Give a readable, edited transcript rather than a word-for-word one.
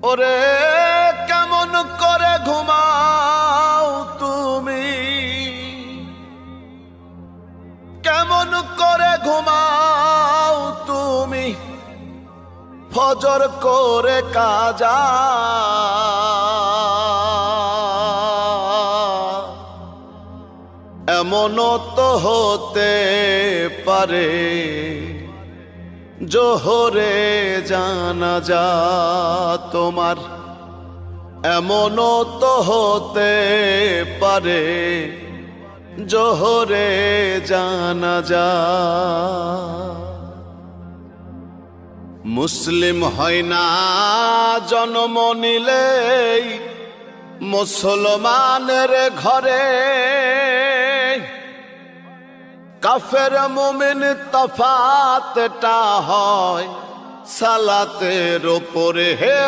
ওরে কেমন করে ঘুমাও তুমি, কেমন করে ঘুমাও তুমি ফজর করে কাজা। এমনও তো হতে পারে জোহরে জানাজা তোমার, এমনও তো হতে পারে জোহরে জানাজা। মুসলিম হয় না জন্ম নিলেই মুসলমানের ঘরে, কাফের মুমিন তফাতটা হয় সালাতের উপরে। হে